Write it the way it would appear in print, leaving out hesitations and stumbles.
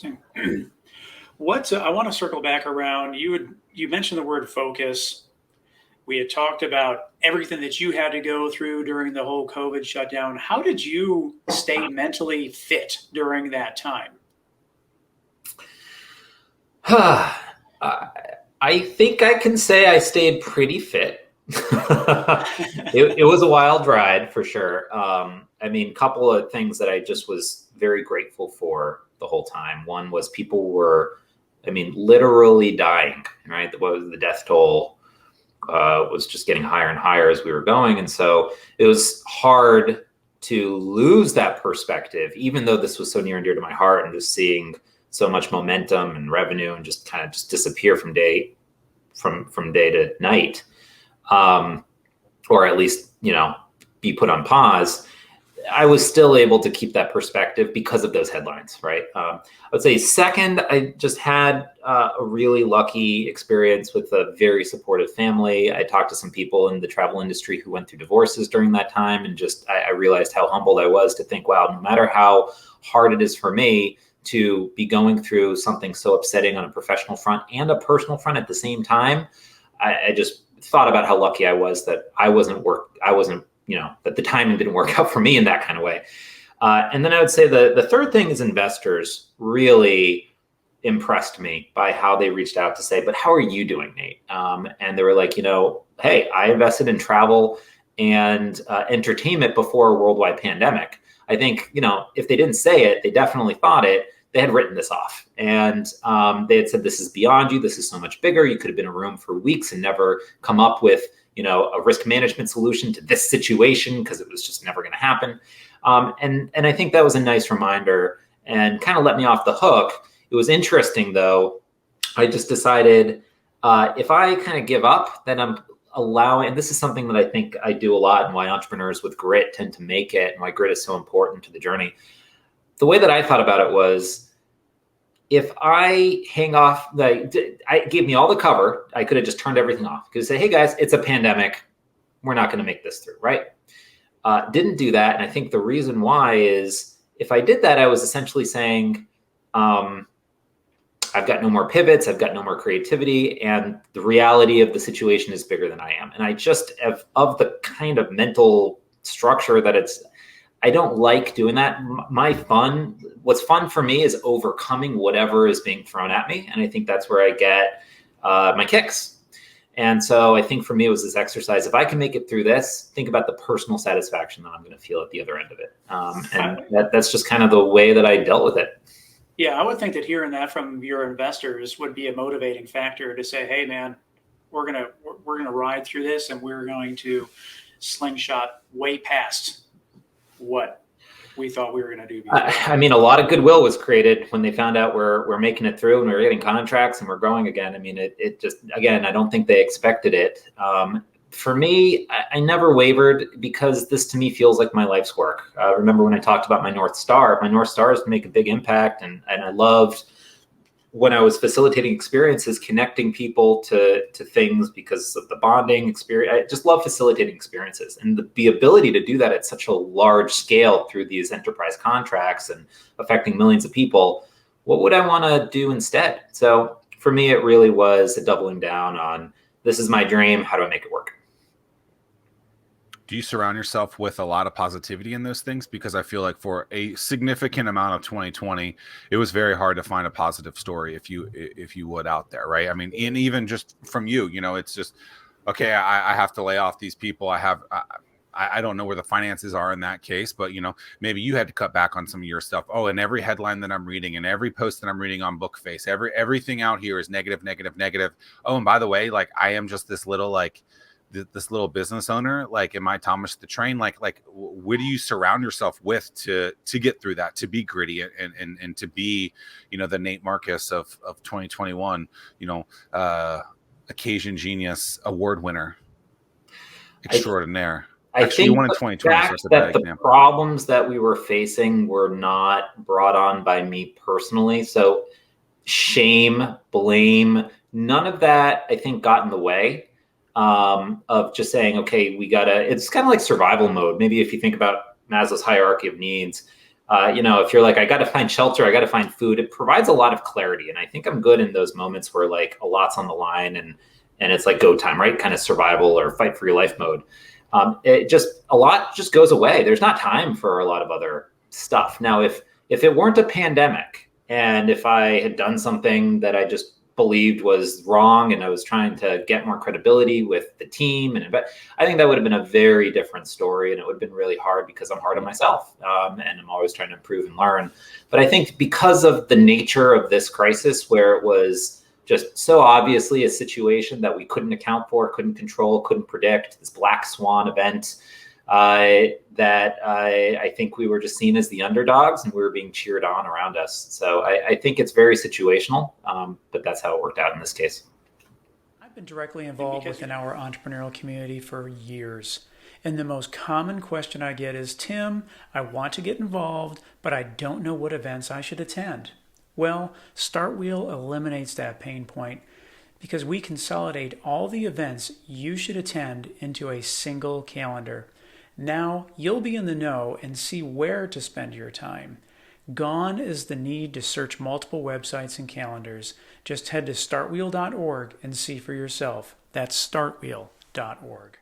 Interesting. What I want to circle back around, you mentioned the word focus. We had talked about everything that you had to go through during the whole COVID shutdown. How did you stay mentally fit during that time? I think I can say I stayed pretty fit. It was a wild ride for sure. I mean, a couple of things that I just was very grateful for the whole time. One was people were, I mean, literally dying, right? What was the death toll was just getting higher and higher as we were going. And so it was hard to lose that perspective, even though this was so near and dear to my heart, and just seeing so much momentum and revenue and just kind of just disappear from day to night, or at least, be put on pause. I was still able to keep that perspective because of those headlines, right? I would say second, I just had a really lucky experience with a very supportive family. I talked to some people in the travel industry who went through divorces during that time, and just I realized how humbled I was to think, wow, no matter how hard it is for me to be going through something so upsetting on a professional front and a personal front at the same time, I just thought about how lucky I was that that the timing didn't work out for me in that kind of way. And then I would say the third thing is investors really impressed me by how they reached out to say, but how are you doing, Nate? And they were like, hey, I invested in travel and entertainment before a worldwide pandemic. I think, if they didn't say it, they definitely thought it. They had written this off, and they had said, this is beyond you. This is so much bigger. You could have been in a room for weeks and never come up with, a risk management solution to this situation, because it was just never going to happen. And I think that was a nice reminder and kind of let me off the hook. It was interesting, though. I just decided if I kind of give up, then I'm allowing, and this is something that I think I do a lot, and why entrepreneurs with grit tend to make it, and why grit is so important to the journey. The way that I thought about it was, if I hang off, I gave me all the cover, I could have just turned everything off. Could say, hey guys, it's a pandemic. We're not going to make this through, right? Didn't do that. And I think the reason why is, if I did that, I was essentially saying, I've got no more pivots. I've got no more creativity. And the reality of the situation is bigger than I am. And I just have, of the kind of mental structure that I don't like doing that. What's fun for me is overcoming whatever is being thrown at me. And I think that's where I get my kicks. And so I think for me, it was this exercise. If I can make it through this, think about the personal satisfaction that I'm going to feel at the other end of it. And that's just kind of the way that I dealt with it. Yeah, I would think that hearing that from your investors would be a motivating factor to say, hey, man, we're gonna ride through this, and we're going to slingshot way past what we thought we were going to do. I mean, a lot of goodwill was created when they found out we're making it through and we're getting contracts and we're growing again. I mean, it just, again, I don't think they expected it. For me, I never wavered, because this to me feels like my life's work. Remember when I talked about my North Star is to make a big impact. And I loved, when I was facilitating experiences, connecting people to things because of the bonding experience. I just love facilitating experiences, and the ability to do that at such a large scale through these enterprise contracts and affecting millions of people. What would I want to do instead? So for me, it really was a doubling down on, this is my dream. How do I make it work? Do you surround yourself with a lot of positivity in those things? Because I feel like for a significant amount of 2020, it was very hard to find a positive story, if you would, out there, right? I mean, and even just from you, it's just, okay, I have to lay off these people. I don't know where the finances are in that case, but maybe you had to cut back on some of your stuff. Oh, and every headline that I'm reading and every post that I'm reading on Bookface, everything out here is negative, negative, negative. Oh, and by the way, I am just this little business owner. Am I Thomas the Train? What do you surround yourself with to get through that, to be gritty and to be, the Nate Marcus of 2021, OccasionGenius award winner extraordinaire. I think you won in 2020. That the problems that we were facing were not brought on by me personally. So shame, blame, none of that, I think, got in the way of just saying, okay, it's kind of like survival mode. Maybe if you think about Maslow's hierarchy of needs, If you're like, I got to find shelter, I got to find food, it provides a lot of clarity. And I think I'm good in those moments where like a lot's on the line and it's like go time, right? Kind of survival or fight for your life mode. A lot just goes away. There's not time for a lot of other stuff. Now, if it weren't a pandemic and if I had done something that I just believed was wrong and I was trying to get more credibility with the team, but I think that would have been a very different story, and it would have been really hard because I'm hard on myself, and I'm always trying to improve and learn. But I think because of the nature of this crisis, where it was just so obviously a situation that we couldn't account for, couldn't control, couldn't predict, this black swan event, that I think we were just seen as the underdogs and we were being cheered on around us. So I think it's very situational, but that's how it worked out in this case. I've been directly involved within our entrepreneurial community for years. And the most common question I get is, Tim, I want to get involved, but I don't know what events I should attend. Well, StartWheel eliminates that pain point because we consolidate all the events you should attend into a single calendar. Now you'll be in the know and see where to spend your time. Gone is the need to search multiple websites and calendars. Just head to startwheel.org and see for yourself. That's startwheel.org.